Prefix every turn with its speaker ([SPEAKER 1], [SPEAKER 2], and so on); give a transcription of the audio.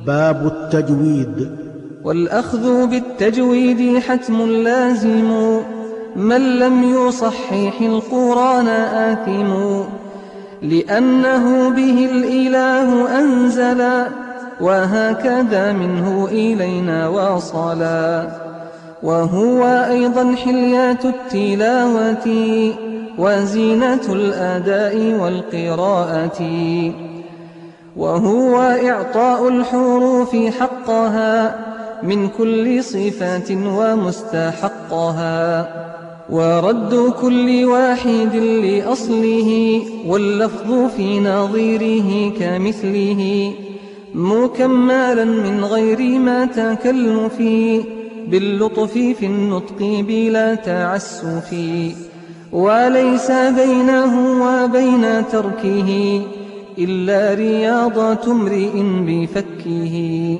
[SPEAKER 1] باب التجويد.
[SPEAKER 2] والأخذ بالتجويد حتم لازم، من لم يصحح القرآن آثم، لأنه به الإله أنزلا، وهكذا منه إلينا وصلا. وهو أيضا حليات التلاوة، وزينة الأداء والقراءة، وهو إعطاء الحروف حقها من كل صفات ومستحقها، ورد كل واحد لأصله، واللفظ في نظيره كمثله، مكملا من غير ما تكلف، باللطف في النطق بلا تعسف، وليس بينه وبين تركه إلا رياضة امرئ بفكه.